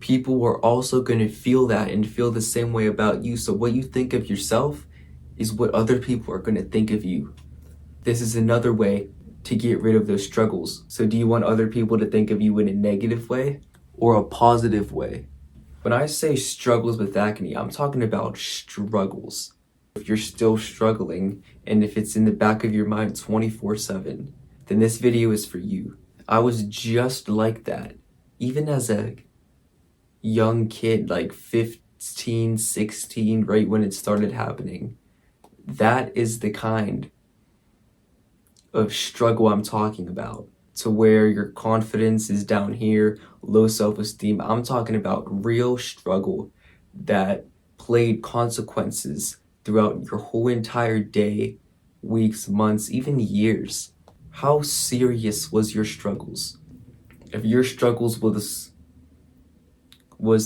people are also going to feel that and feel the same way about you. So what you think of yourself is what other people are going to think of you. This is another way to get rid of those struggles. So do you want other people to think of you in a negative way or a positive way? When I say struggles with acne, I'm talking about struggles. If you're still struggling and if it's in the back of your mind 24/7, then this video is for you. I was just like that. Even as a young kid, like 15, 16, right when it started happening. That is the kind of struggle I'm talking about. To where your confidence is down here, low self-esteem. I'm talking about real struggle that played consequences throughout your whole entire day, weeks, months, even years. How serious was your struggles? If your struggles was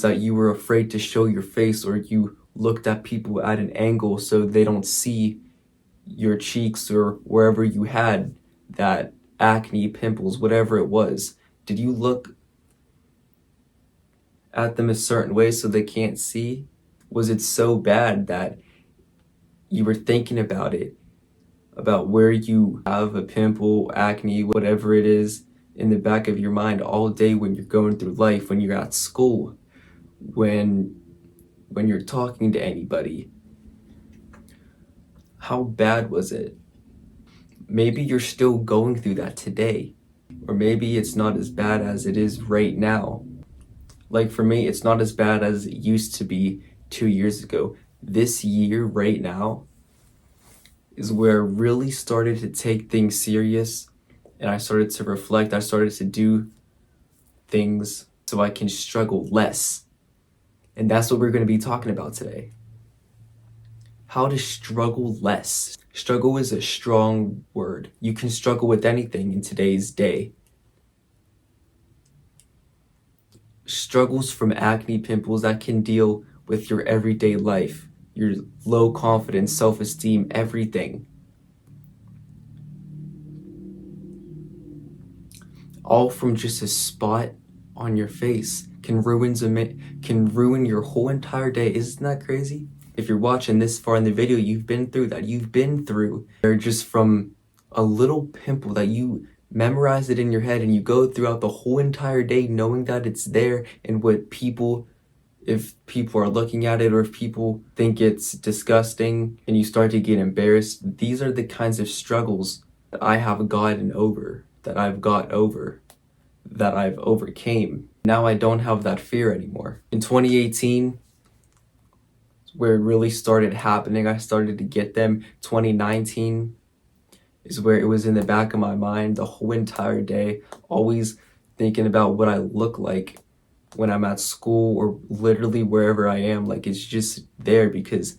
that you were afraid to show your face, or you looked at people at an angle so they don't see your cheeks or wherever you had that acne, pimples, whatever it was, did you look at them a certain way so they can't see? Was it so bad that you were thinking about it, about where you have a pimple, acne, whatever it is, in the back of your mind all day when you're going through life, when you're at school, when you're talking to anybody? How bad was it? Maybe you're still going through that today, or maybe it's not as bad as it is right now. Like for me, it's not as bad as it used to be 2 years ago. This year right now is where I really started to take things serious, and I started to reflect. I started to do things so I can struggle less. And that's what we're going to be talking about today. How to struggle less. Struggle is a strong word. You can struggle with anything in today's day. Struggles from acne, pimples, that can deal with your everyday life, your low confidence, self-esteem, everything. All from just a spot on your face can ruin your whole entire day. Isn't that crazy? If you're watching this far in the video, you've been through that. You've been through, or just from a little pimple that you memorize it in your head and you go throughout the whole entire day knowing that it's there, and if people are looking at it or if people think it's disgusting and you start to get embarrassed. These are the kinds of struggles that I have gotten over, that I've got over, that I've overcame. Now I don't have that fear anymore. In 2018, where it really started happening, I started to get them. 2019 is where it was in the back of my mind the whole entire day, always thinking about what I look like when I'm at school or literally wherever I am. Like, it's just there because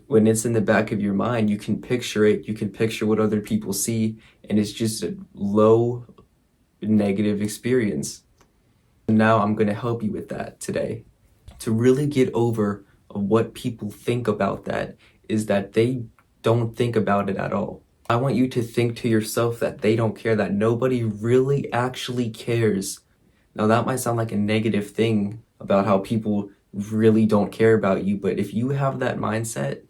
when it's in the back of your mind, you can picture it, you can picture what other people see, and it's just a low negative experience. And now I'm going to help you with that today. To really get over what people think about that is that they don't think about it at all. I want you to think to yourself that they don't care, that nobody really actually cares. Now that might sound like a negative thing about how people really don't care about you, but if you have that mindset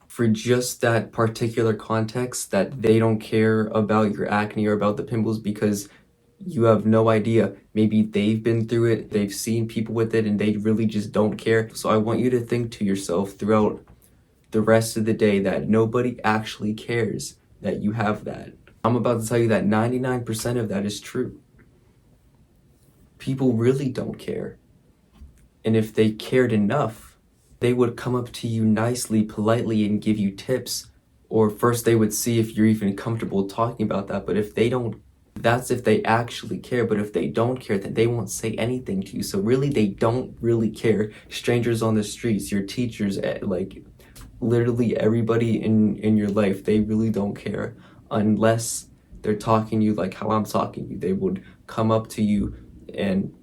for just that particular context, that they don't care about your acne or about the pimples because you have no idea. Maybe they've been through it, they've seen people with it, and they really just don't care. So I want you to think to yourself throughout the rest of the day that nobody actually cares that you have that. I'm about to tell you that 99% of that is true. People really don't care. And if they cared enough, they would come up to you nicely, politely, and give you tips. Or first they would see if you're even comfortable talking about that. But if they don't, that's if they actually care. But if they don't care, then they won't say anything to you. So really, they don't really care. Strangers on the streets, your teachers, like literally everybody in your life, they really don't care unless they're talking to you like how I'm talking to you. They would come up to you, and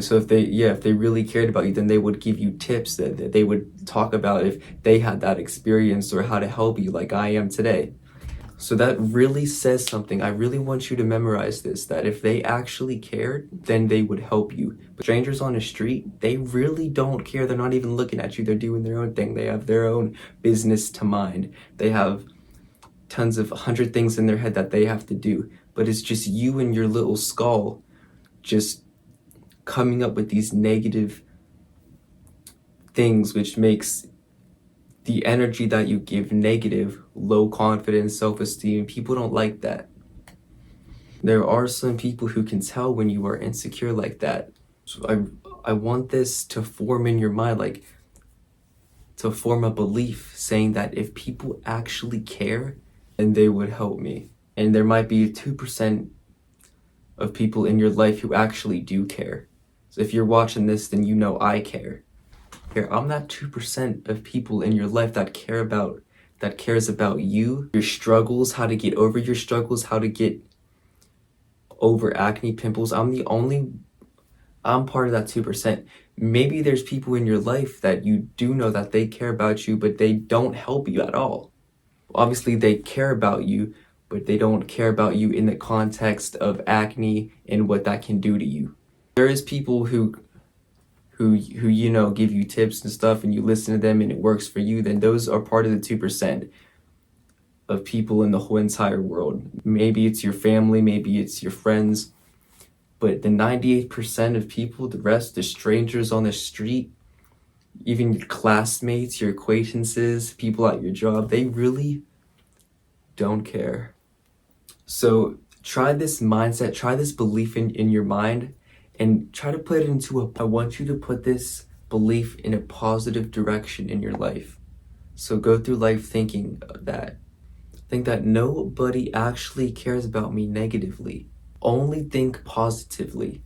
so if they really cared about you, then they would give you tips, that they would talk about if they had that experience or how to help you like I am today. So that really says something. I really want you to memorize this, that if they actually cared, then they would help you. But strangers on the street, they really don't care. They're not even looking at you. They're doing their own thing. They have their own business to mind. They have tons of 100 things in their head that they have to do. But it's just you and your little skull just coming up with these negative things, which makes the energy that you give negative, low confidence, self-esteem. People don't like that. There are some people who can tell when you are insecure like that. So I want this to form in your mind, like to form a belief saying that if people actually care, then they would help me. And there might be 2% of people in your life who actually do care. So if you're watching this, then you know I care. I'm that 2% of people in your life that cares about you, your struggles, how to get over your struggles, how to get over acne, pimples. I'm part of that 2%. Maybe there's people in your life that you do know that they care about you, but they don't help you at all. Obviously they care about you, but they don't care about you in the context of acne and what that can do to you. There is people who you know give you tips and stuff and you listen to them and it works for you, then those are part of the 2% of people in the whole entire world. Maybe it's your family, maybe it's your friends, but the 98% of people, the rest, the strangers on the street, even your classmates, your acquaintances, people at your job, they really don't care. So try this mindset, try this belief in your mind, and try to put it into I want you to put this belief in a positive direction in your life. So go through life thinking that. Think that nobody actually cares about me negatively. Only think positively.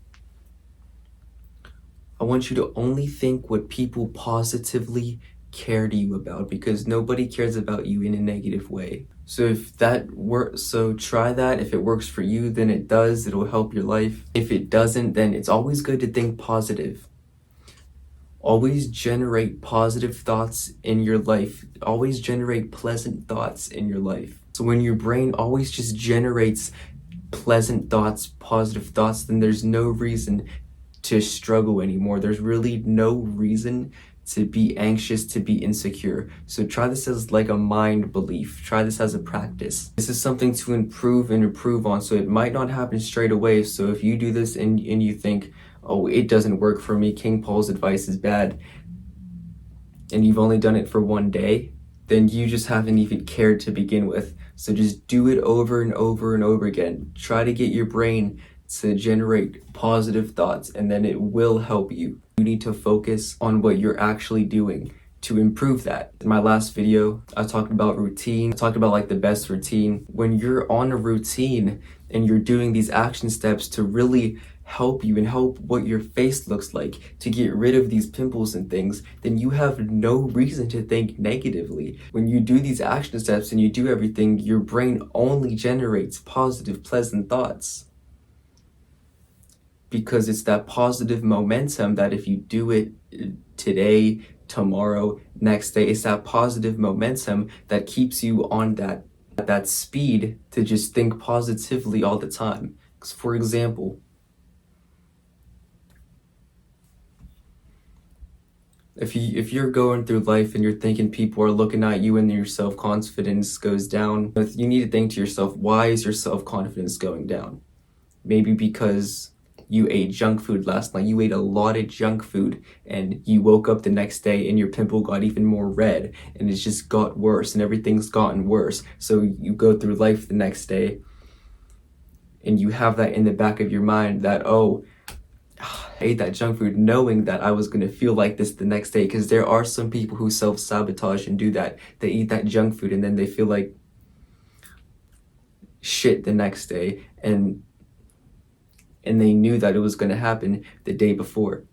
I want you to only think what people positively care to you about, because nobody cares about you in a negative way. So if that works, so try that. If it works for you, then it does. It'll help your life. If it doesn't, then it's always good to think positive. Always generate positive thoughts in your life. Always generate pleasant thoughts in your life. So when your brain always just generates pleasant thoughts, positive thoughts, then there's no reason to struggle anymore. There's really no reason to be anxious, to be insecure. So try this as like a mind belief. Try this as a practice. This is something to improve and improve on. So it might not happen straight away. So if you do this and you think, oh, it doesn't work for me, King Paul's advice is bad, and you've only done it for one day, then you just haven't even cared to begin with. So just do it over and over and over again. Try to get your brain to generate positive thoughts, and then it will help you. You need to focus on what you're actually doing to improve that. In my last video, I talked about routine. I talked about like the best routine. When you're on a routine and you're doing these action steps to really help you and help what your face looks like, to get rid of these pimples and things, then you have no reason to think negatively. When you do these action steps and you do everything, your brain only generates positive, pleasant thoughts. Because it's that positive momentum that if you do it today, tomorrow, next day, it's that positive momentum that keeps you on that speed to just think positively all the time. Because for example, if you're going through life and you're thinking people are looking at you and your self-confidence goes down, you need to think to yourself, why is your self-confidence going down? Maybe because you ate junk food last night. You ate a lot of junk food and you woke up the next day and your pimple got even more red and it just got worse and everything's gotten worse. So you go through life the next day and you have that in the back of your mind that, oh, I ate that junk food knowing that I was going to feel like this the next day. Because there are some people who self-sabotage and do that. They eat that junk food and then they feel like shit the next day, and they knew that it was going to happen the day before.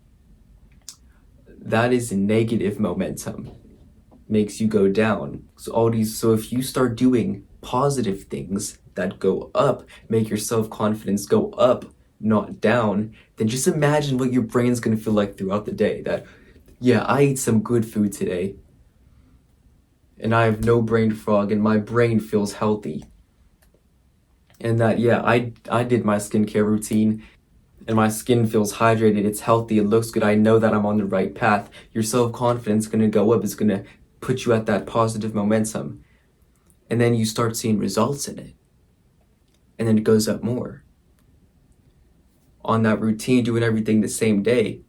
That is negative momentum. Makes you go down. So if you start doing positive things that go up, make your self-confidence go up, not down, then just imagine what your brain's going to feel like throughout the day. That, yeah, I ate some good food today and I have no brain fog and my brain feels healthy. And that, yeah, I did my skincare routine and my skin feels hydrated, it's healthy, it looks good, I know that I'm on the right path. Your self-confidence is gonna go up, it's gonna put you at that positive momentum. And then you start seeing results in it. And then it goes up more. On that routine, doing everything the same day,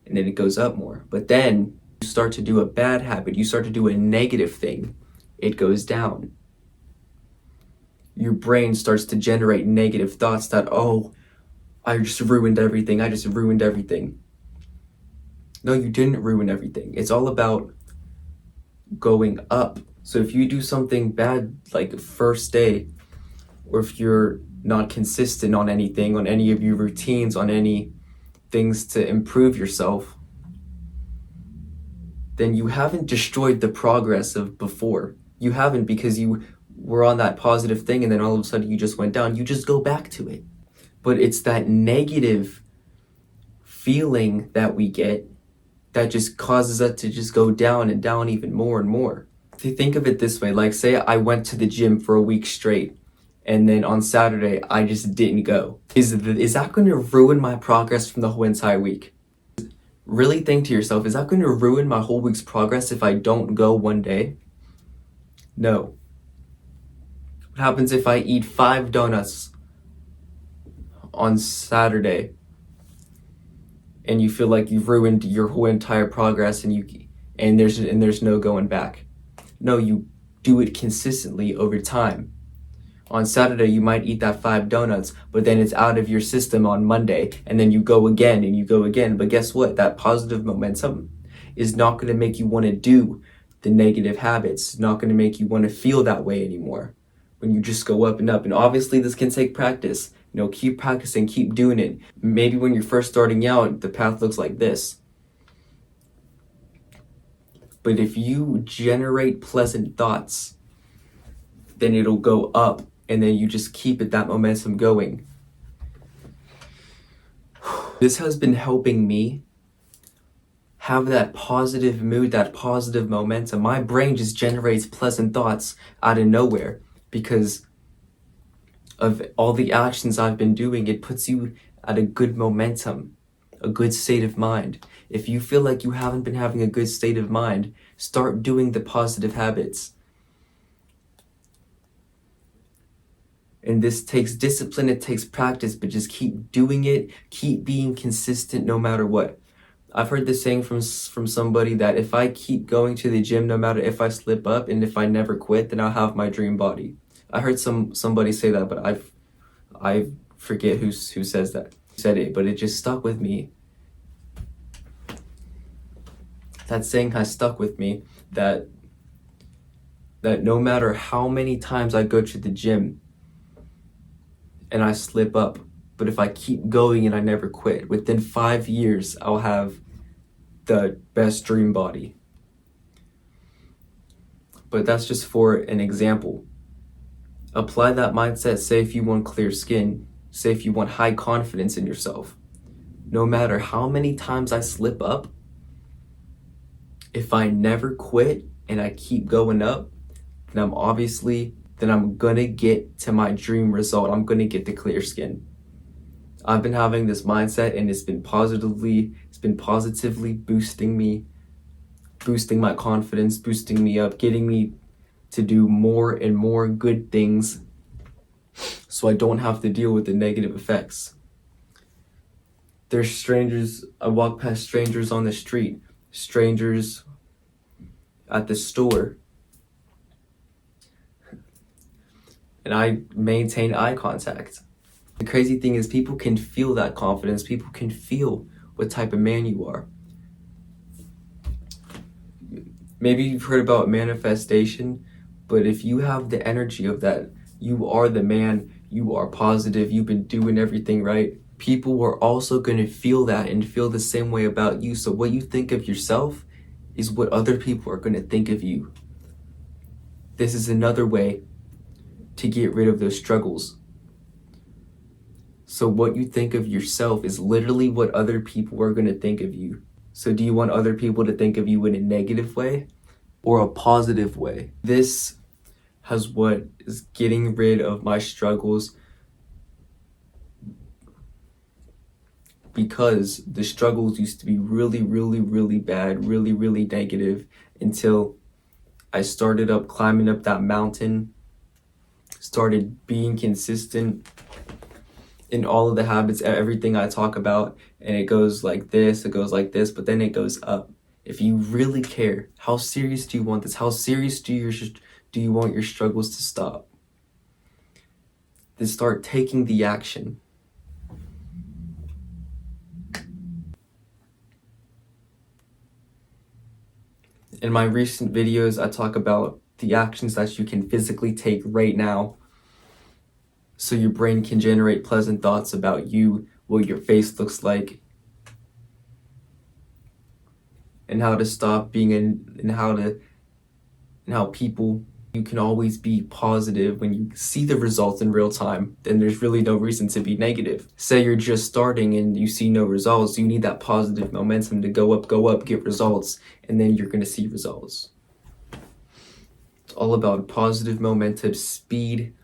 and then it goes up more. But then you start to do a bad habit, you start to do a negative thing, it goes down. Your brain starts to generate negative thoughts that, oh, I just ruined everything. No, you didn't ruin everything. It's all about going up. So if you do something bad, like first day, or if you're not consistent on anything, on any of your routines, on any things to improve yourself, then you haven't destroyed the progress of before. You haven't, because you were on that positive thing and then all of a sudden you just went down. You just go back to it. But it's that negative feeling that we get that just causes us to just go down and down even more and more. To think of it this way, like say I went to the gym for a week straight and then on Saturday I just didn't go. Is that going to ruin my progress from the whole entire week? Really think to yourself, is that going to ruin my whole week's progress if I don't go one day? No. What happens if I eat 5 donuts on Saturday and you feel like you've ruined your whole entire progress and there's no going back? No, you do it consistently over time. On Saturday you might eat that 5 donuts, but then it's out of your system on Monday, and then you go again and you go again. But guess what? That positive momentum is not going to make you want to do the negative habits. It's not going to make you want to feel that way anymore when you just go up and up. And obviously this can take practice. Keep practicing, keep doing it. Maybe when you're first starting out, the path looks like this. But if you generate pleasant thoughts, then it'll go up, and then you just keep it, that momentum going. This has been helping me have that positive mood, that positive momentum. My brain just generates pleasant thoughts out of nowhere because of all the actions I've been doing. It puts you at a good momentum, a good state of mind. If you feel like you haven't been having a good state of mind, start doing the positive habits. And this takes discipline, it takes practice, but just keep doing it, keep being consistent no matter what. I've heard this saying from somebody that if I keep going to the gym, no matter if I slip up and if I never quit, then I'll have my dream body. I heard somebody say that, but I forget who said it, but it just stuck with me. That saying has stuck with me, that no matter how many times I go to the gym and I slip up, but if I keep going and I never quit, within 5 years, I'll have the best dream body. But that's just for an example. Apply that mindset. Say if you want clear skin, say if you want high confidence in yourself. No matter how many times I slip up, if I never quit and I keep going up, then I'm gonna get to my dream result. I'm gonna get the clear skin. I've been having this mindset and it's been positively boosting me, boosting my confidence, boosting me up, getting me to do more and more good things so I don't have to deal with the negative effects. There's strangers, I walk past strangers on the street, strangers at the store, and I maintain eye contact. The crazy thing is people can feel that confidence, people can feel what type of man you are. Maybe you've heard about manifestation, but if you have the energy of that, you are the man, you are positive, you've been doing everything right, people are also going to feel that and feel the same way about you. So what you think of yourself is what other people are going to think of you. This is another way to get rid of those struggles. So what you think of yourself is literally what other people are going to think of you. So do you want other people to think of you in a negative way or a positive way? This has what is getting rid of my struggles, because the struggles used to be really, really, really bad, really, really negative, until I started up climbing up that mountain, started being consistent in all of the habits, everything I talk about, and it goes like this, it goes like this, but then it goes up. If you really care, how serious do you want this? How serious do you want your struggles to stop? Then start taking the action. In my recent videos, I talk about the actions that you can physically take right now so your brain can generate pleasant thoughts about you, what your face looks like, and how to stop being and how people, you can always be positive when you see the results in real time. Then there's really no reason to be negative. Say you're just starting and you see no results, you need that positive momentum to go up, get results, and then you're going to see results. It's all about positive momentum, speed,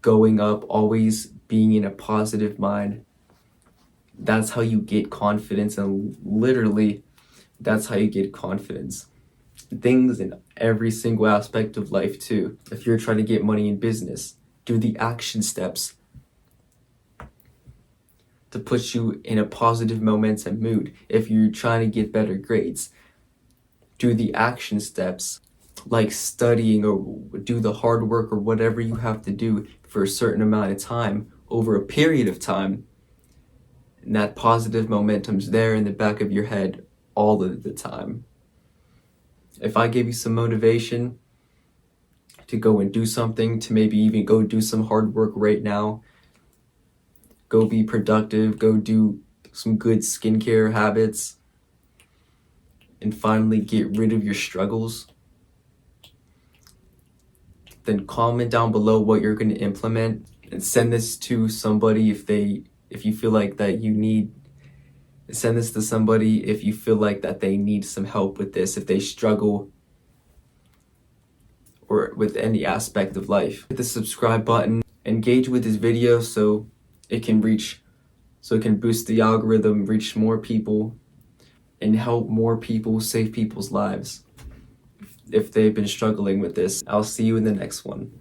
going up, always being in a positive mind. That's how you get confidence, and literally that's how you get confidence. Things in every single aspect of life too. If you're trying to get money in business, do the action steps to put you in a positive momentum mood. If you're trying to get better grades, do the action steps like studying, or do the hard work, or whatever you have to do for a certain amount of time over a period of time. And that positive momentum's there in the back of your head all of the time. If I gave you some motivation to go and do something, to maybe even go do some hard work right now, go be productive, go do some good skincare habits, and finally get rid of your struggles, then comment down below what you're going to implement and send this to somebody if you feel like that you need. Send this to somebody if you feel like that they need some help with this, if they struggle or with any aspect of life. Hit the subscribe button, engage with this video so it can boost the algorithm, reach more people, and help more people, save people's lives if they've been struggling with this. I'll see you in the next one.